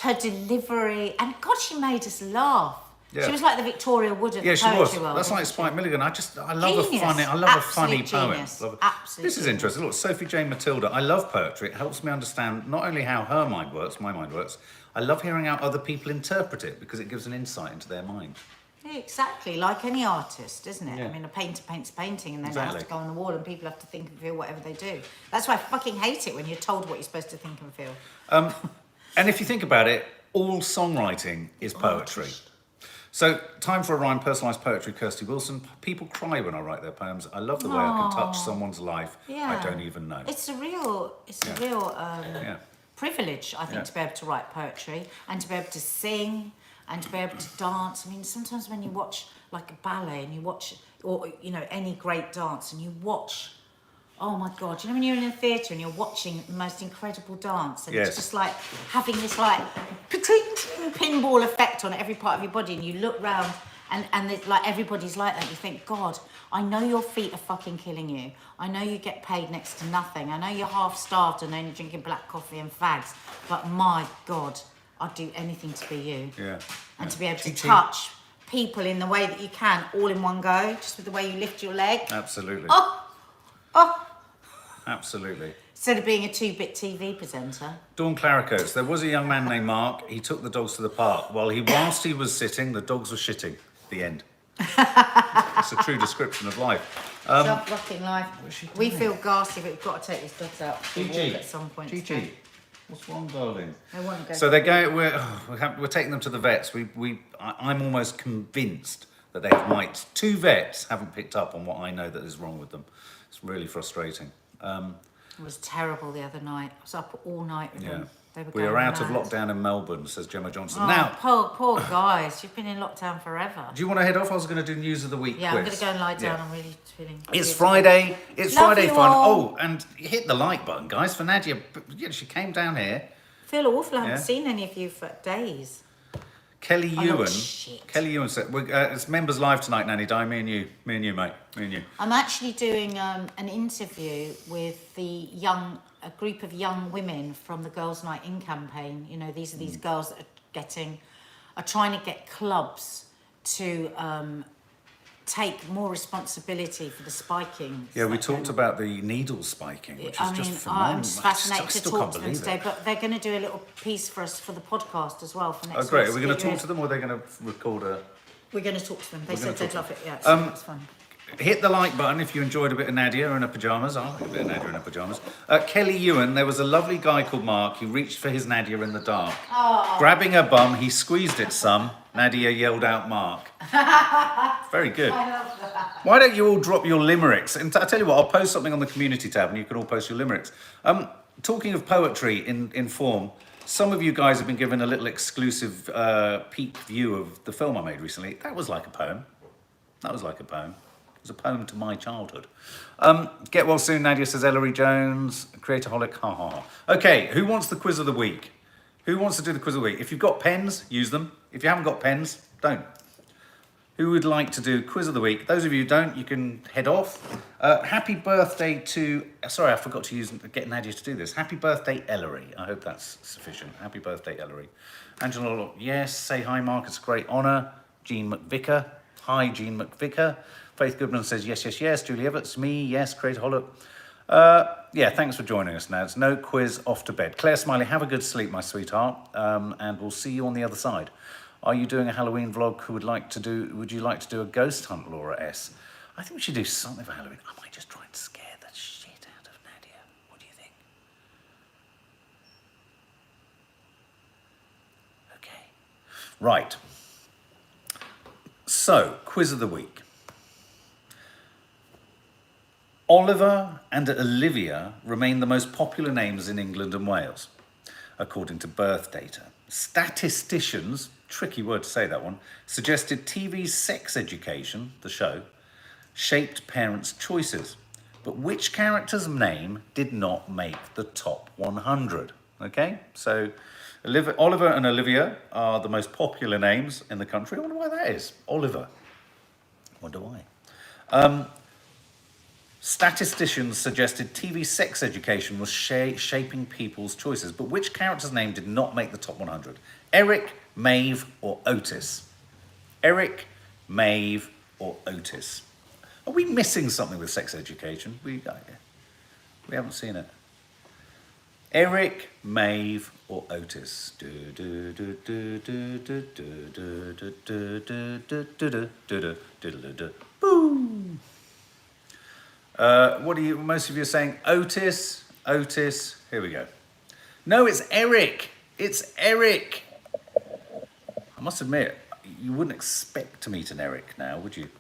Her delivery, and God, she made us laugh. Yeah. She was like the Victoria Wood of Yeah, the she poetry was. world. That's like wasn't Spike she? Milligan. I love Genius. a funny Absolute poem. genius. Love it. Absolute This is genius. interesting. Look, Sophie Jane Matilda. I love poetry. It helps me understand not only how her mind works, my mind works. I love hearing how other people interpret it because it gives an insight into their mind. Yeah, exactly, like any artist, isn't it? Yeah. I mean, a painter paints a painting and then it Exactly. has to go on the wall and people have to think and feel whatever they do. That's why I fucking hate it when you're told what you're supposed to think and feel. And if you think about it, all songwriting is poetry. So, time for a rhyme, personalised poetry, Kirsty Wilson. People cry when I write their poems. I love the way I can touch someone's life Yeah. I don't even know. It's a real, Yeah. privilege, I think, to be able to write poetry and to be able to sing and to be able to dance. I mean, sometimes when you watch like a ballet and you watch, or, you know, any great dance and you watch, oh my God, you know when you're in a theatre and you're watching the most incredible dance and it's just like having this like pinball effect on every part of your body, and you look round and it's like everybody's like that. You think, God, I know your feet are fucking killing you. I know you get paid next to nothing. I know you're half starved and only drinking black coffee and fags, but my God, I'd do anything to be you. Yeah. And to be able to touch people in the way that you can, all in one go, just with the way you lift your leg. Absolutely. Oh. Absolutely. Instead of being a 2-bit TV presenter. Dawn Claricoats. There was a young man named Mark. He took the dogs to the park. Whilst he was sitting, the dogs were shitting. The end. It's a true description of life. Self-fucking life. We feel ghastly, but we've got to take these dogs out for a walk at some point. Gigi. What's wrong, darling? They want to go. So they're going. We're taking them to the vets. I'm almost convinced that they have mites. 2 vets haven't picked up on what I know that is wrong with them. It's really frustrating. It was terrible the other night. I was up all night with them. They were We are going out of mad. lockdown in Melbourne, says Gemma Johnson. Oh, Now, poor guys. You've been in lockdown forever. do you want to head off? I was going to do news of the week. Yeah, quiz. I'm going to go and lie down. I'm really feeling. It's Friday. It's Love Friday you fun. all. Oh, and hit the like button, guys, for Nadia. Yeah, she came down here. I feel awful. I haven't Yeah. seen any of you for days. Kelly Oh, Ewan. shit. Kelly Ewan said, "It's members live tonight, Nanny Di. Me and you, mate. Me and you." I'm actually doing an interview with a group of young women from the Girls' Night In campaign. You know, these are these girls that are trying to get clubs to take more responsibility for the spiking. Yeah, we talked about the needle spiking, which is just phenomenal. I'm fascinated I to still talk can't to them believe today, it. but they're going to do a little piece for us for the podcast as well for next Oh, great. week's Are we going to Speak talk to them, or are they going to record a... We're going to talk to them. They We're said gonna they'd talk love to it. Yeah, so it's fine. Hit the like button if you enjoyed a bit of Nadia in her pyjamas. I'll hit a bit of Nadia in her pyjamas. Kelly Ewan, there was a lovely guy called Mark who reached for his Nadia in the dark. Oh. Grabbing her bum, he squeezed it some. Nadia yelled out, Mark. Very good. Why don't you all drop your limericks? And I tell you what, I'll post something on the community tab and you can all post your limericks. Talking of poetry in form, some of you guys have been given a little exclusive peek view of the film I made recently. That was like a poem. That was like a poem. It was a poem to my childhood. Get well soon, Nadia, says Ellery Jones. Creatorholic, ha ha ha. Okay, who wants the quiz of the week? Who wants to do the quiz of the week? If you've got pens, use them. If you haven't got pens, don't. Who would like to do quiz of the week? Those of you who don't, you can head off. Happy birthday to... Sorry, I forgot to get Nadia to do this. Happy birthday, Ellery. I hope that's sufficient. Happy birthday, Ellery. Angela, yes. Say hi, Mark. It's a great honour. Jean McVicker. Hi, Jean McVicker. Faith Goodman says yes, yes, yes. Julie Everts, me, yes. Creatorholic. Yeah, thanks for joining us, Nads. No quiz, off to bed. Claire Smiley, have a good sleep, my sweetheart. And we'll see you on the other side. Are you doing a Halloween vlog? Would you like to do a ghost hunt, Laura S? I think we should do something for Halloween. I might just try and scare the shit out of Nadia. What do you think? Okay. Right. So, quiz of the week. Oliver and Olivia remain the most popular names in England and Wales, according to birth data. Statisticians, tricky word to say that one, suggested TV's Sex Education, the show, shaped parents' choices. But which character's name did not make the top 100? Okay, so Oliver and Olivia are the most popular names in the country. I wonder why that is. Oliver. Wonder why. Statisticians suggested TV Sex Education was shaping people's choices, but which character's name did not make the top 100? Eric, Maeve, or Otis? Eric, Maeve, or Otis? Are we missing something with Sex Education? We haven't seen it. Eric, Maeve, or Otis? Boom. What are you? Most of you are saying Otis. Otis. Here we go. No, it's Eric. It's Eric. I must admit, you wouldn't expect to meet an Eric now, would you?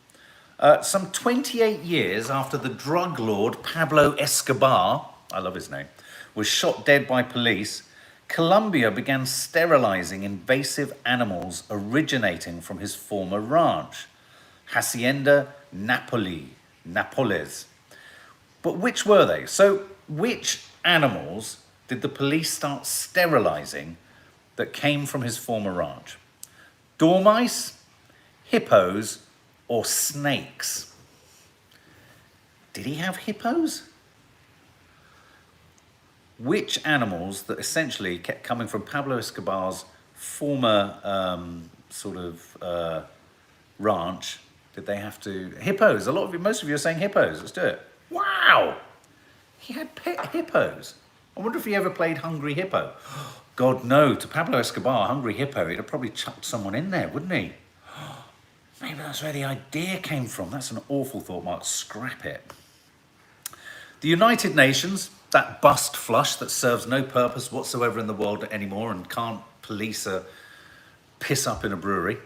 Some 28 years after the drug lord Pablo Escobar, I love his name, was shot dead by police, Colombia began sterilizing invasive animals originating from his former ranch, Hacienda Napoles. But which were they? So which animals did the police start sterilizing that came from his former ranch? Dormice, hippos, or snakes? Did he have hippos? Which animals that essentially kept coming from Pablo Escobar's former ranch did they have to? Hippos. Most of you are saying hippos. Let's do it. Wow! He had pet hippos. I wonder if he ever played Hungry Hippo. God, no. To Pablo Escobar, Hungry Hippo, he'd have probably chucked someone in there, wouldn't he? Maybe that's where the idea came from. That's an awful thought, Mark. Scrap it. The United Nations, that bust flush that serves no purpose whatsoever in the world anymore and can't police a piss up in a brewery.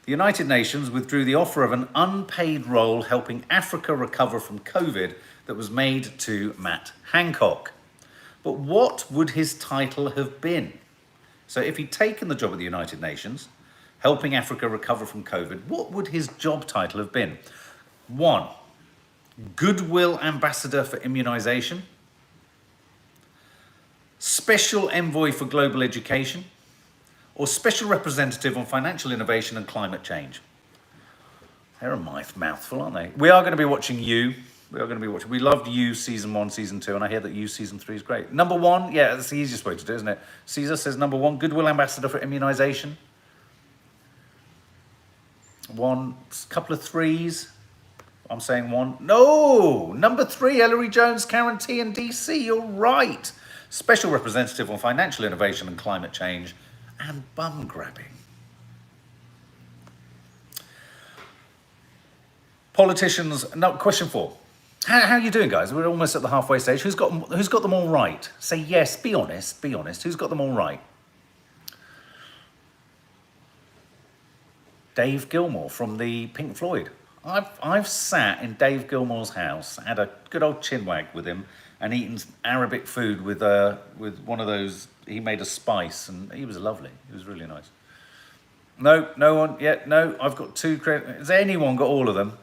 The United Nations withdrew the offer of an unpaid role helping Africa recover from COVID that was made to Matt Hancock. But what would his title have been? So if he'd taken the job at the United Nations, helping Africa recover from COVID, what would his job title have been? 1, Goodwill Ambassador for Immunization, Special Envoy for Global Education, or Special Representative on Financial Innovation and Climate Change. They're a mouthful, aren't they? We are going to be watching You. We loved You season 1, season 2, and I hear that You season 3 is great. Number 1, yeah, that's the easiest way to do it, isn't it? Caesar says number 1, Goodwill Ambassador for Immunization. 1, couple of 3s. I'm saying 1. No! Number 3, Ellery Jones, Karen T and DC. You're right. Special Representative on Financial Innovation and Climate Change and bum grabbing. Politicians. No, question 4. How are you doing, guys? We're almost at the halfway stage. Who's got them all right? Say yes. Be honest. Be honest. Who's got them all right? Dave Gilmour from the Pink Floyd. I've sat in Dave Gilmour's house, had a good old chinwag with him, and eaten Arabic food with one of those. He made a spice, and he was lovely. He was really nice. No one yet. No, I've got 2. Has anyone got all of them?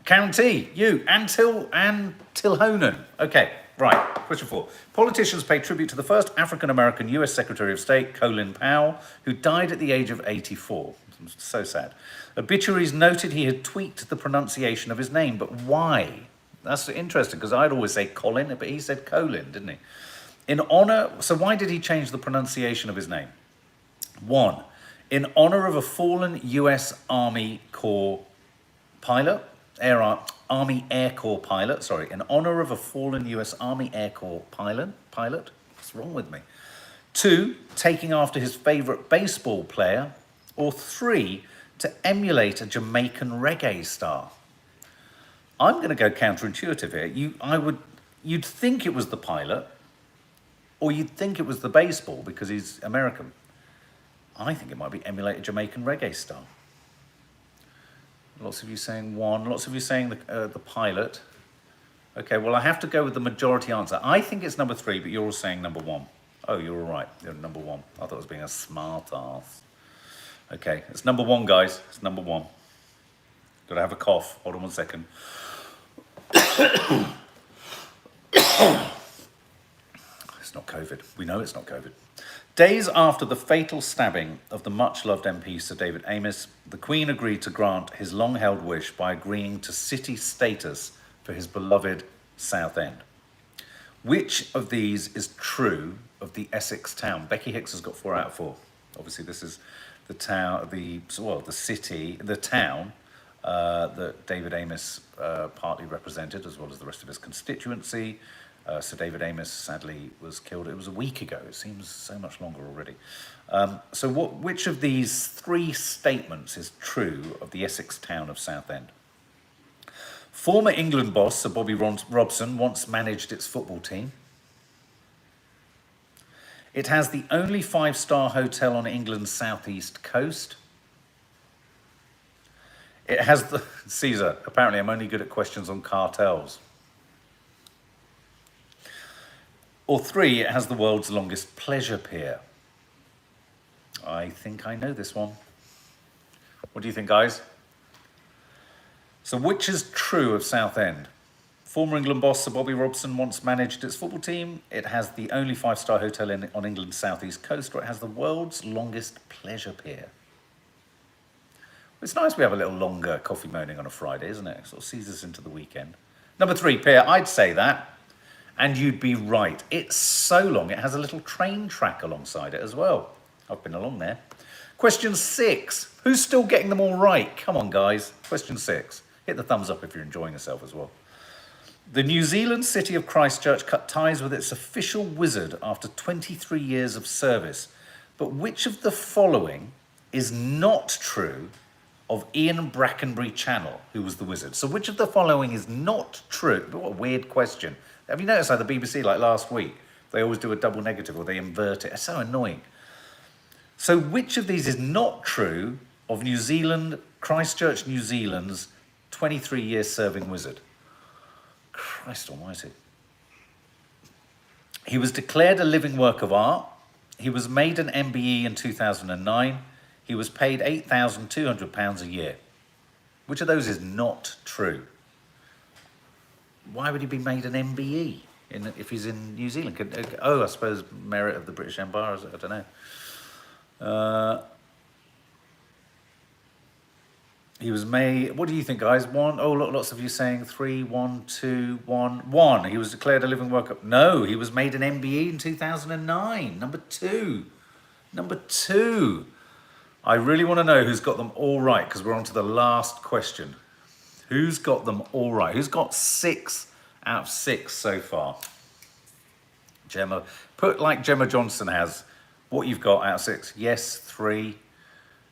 Karen T, you, and Tilhonen. Okay, right. Question 4. Politicians pay tribute to the first African-American US Secretary of State, Colin Powell, who died at the age of 84. So sad. Obituaries noted he had tweaked the pronunciation of his name, but why? That's interesting, because I'd always say Colin, but he said Colin, didn't he? In honor, so why did he change the pronunciation of his name? 1, in honor of a fallen US Army Corps pilot, Army Air Corps pilot, sorry, in honor of a fallen US Army Air Corps pilot, what's wrong with me? 2, taking after his favorite baseball player, or 3, to emulate a Jamaican reggae star. I'm going to go counterintuitive here. You'd think it was the pilot, or you'd think it was the baseball because he's American. I think it might be emulate a Jamaican reggae star. Lots of you saying 1. Lots of you saying the pilot. Okay, well, I have to go with the majority answer. I think it's number 3, but you're all saying number 1. Oh, you're all right. You're number 1. I thought I was being a smart ass. Okay, it's number 1, guys. It's number 1. Got to have a cough. Hold on 1 second. It's not COVID. We know it's not COVID. Days after the fatal stabbing of the much-loved MP Sir David Amess, the Queen agreed to grant his long-held wish by agreeing to city status for his beloved Southend. Which of these is true of the Essex town? Becky Hicks has got 4 out of 4. Obviously, this is the town, the town that David Amess partly represented, as well as the rest of his constituency. Sir David Amess sadly was killed. It was a week ago. It seems so much longer already. Which of these 3 statements is true of the Essex town of Southend? Former England boss Sir Bobby Robson once managed its football team. It has the only 5-star hotel on England's southeast coast. It has the... Caesar, apparently I'm only good at questions on cartels. Or 3, it has the world's longest pleasure pier. I think I know this one. What do you think, guys? So which is true of Southend? Former England boss Sir Bobby Robson once managed its football team. It has the only 5-star hotel on England's southeast coast, or it has the world's longest pleasure pier. It's nice we have a little longer coffee moaning on a Friday, isn't it? It sort of sees us into the weekend. Number 3, pier. I'd say that, and you'd be right. It's so long, it has a little train track alongside it as well. I've been along there. Question 6. Who's still getting them all right? Come on, guys. Question 6. Hit the thumbs up if you're enjoying yourself as well. The New Zealand city of Christchurch cut ties with its official wizard after 23 years of service. But which of the following is not true of Ian Brackenbury Channel, who was the wizard? So which of the following is not true? What a weird question. Have you noticed how the BBC, like last week, they always do a double negative or they invert it? It's so annoying. So which of these is not true of New Zealand, Christchurch, New Zealand's 23-year serving wizard? Christ almighty. He was declared a living work of art. He was made an MBE in 2009. He was paid £8,200 a year. Which of those is not true? Why would he be made an MBE if he's in New Zealand? I suppose merit of the British Empire, I don't know. He was made, what do you think, guys? 1, oh, lots of you saying 3, 1, 2, 1, 1. He was declared a living work of, no, he was made an MBE in 2009. Number 2. Number 2. I really want to know who's got them all right, because we're on to the last question. Who's got them all right? Who's got 6 out of 6 so far? Gemma, put like Gemma Johnson has, what you've got out of 6. Yes, 3.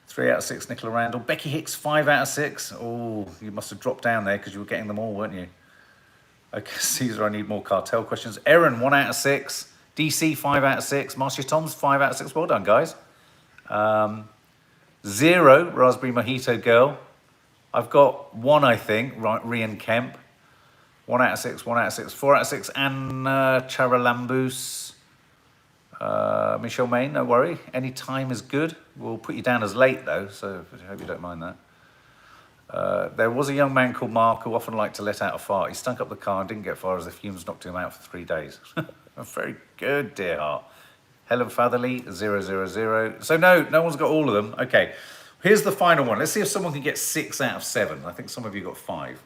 3 out of 6, Nicola Randall. Becky Hicks, 5 out of 6. Oh, you must have dropped down there because you were getting them all, weren't you? Okay, Caesar, I need more cartel questions. Erin, 1 out of 6. DC, 5 out of 6. Marcia Toms, 5 out of 6. Well done, guys. 0, Raspberry Mojito Girl. I've got 1, I think, right, Rian Kemp. 1 out of 6, 1 out of 6. 4 out of 6, Anna Charalambus. Michelle Main, no worry. Any time is good. We'll put you down as late, though, so I hope you don't mind that. There was a young man called Mark who often liked to let out a fart. He stunk up the car and didn't get far as the fumes knocked him out for 3 days. Very good, dear heart. Helen Fatherley, 000. So no one's got all of them. Okay, here's the final one. Let's see if someone can get 6 out of 7. I think some of you got 5.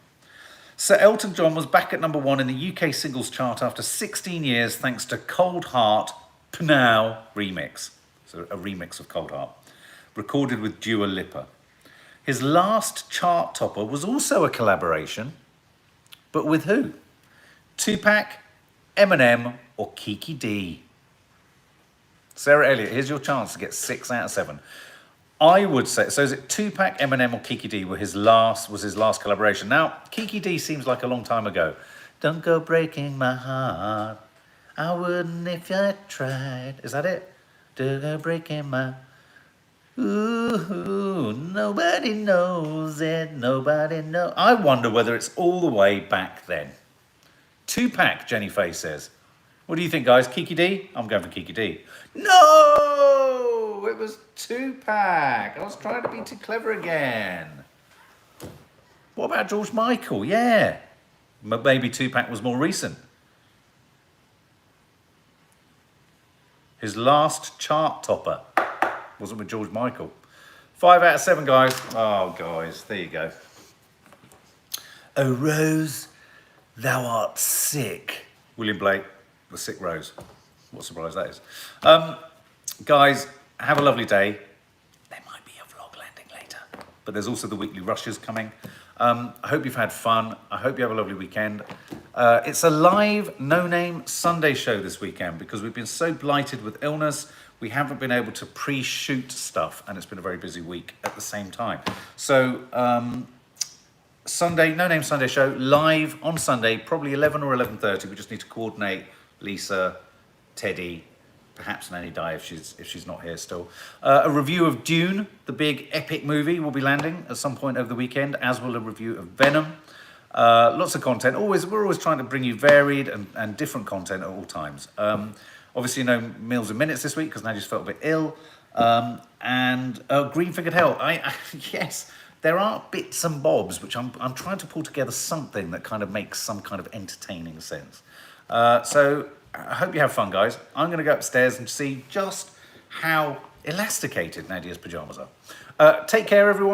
Sir Elton John was back at number 1 in the UK singles chart after 16 years thanks to Cold Heart Pnow remix. So a remix of Cold Heart, recorded with Dua Lipa. His last chart topper was also a collaboration, but with who? Tupac, Eminem, or Kiki D? Sarah Elliott, here's your chance to get 6 out of 7. I would say, so is it Tupac, Eminem, or Kiki D was his last collaboration? Now, Kiki D seems like a long time ago. Don't go breaking my heart. I wouldn't if I tried. Is that it? Don't go breaking my... Ooh, nobody knows it. Nobody knows. I wonder whether it's all the way back then. Tupac, Jenny Faye says. What do you think, guys? Kiki D? I'm going for Kiki D. No! It was Tupac. I was trying to be too clever again. What about George Michael? Yeah. Maybe Tupac was more recent. His last chart topper wasn't with George Michael. 5 out of 7, guys. Oh, guys, there you go. Oh, Rose, thou art sick. William Blake, the sick Rose. What a surprise that is. Guys, have a lovely day. There might be a vlog landing later, but there's also the weekly rushes coming. I hope you've had fun. I hope you have a lovely weekend. It's a live no-name Sunday show this weekend because we've been so blighted with illness. We haven't been able to pre-shoot stuff, and it's been a very busy week at the same time. So Sunday, no-name Sunday show, live on Sunday, probably 11 or 11:30. We just need to coordinate Lisa, Teddy, perhaps Nanny Di if she's not here still. A review of Dune, the big epic movie, will be landing at some point over the weekend, as will a review of Venom. Lots of content. We're always trying to bring you varied and different content at all times. Obviously, no Meals and Minutes this week because Nadia's felt a bit ill. And Green Fingered Hell. Yes, there are bits and bobs which I'm trying to pull together something that kind of makes some kind of entertaining sense. So I hope you have fun, guys. I'm going to go upstairs and see just how elasticated Nadia's pajamas are. Take care, everyone.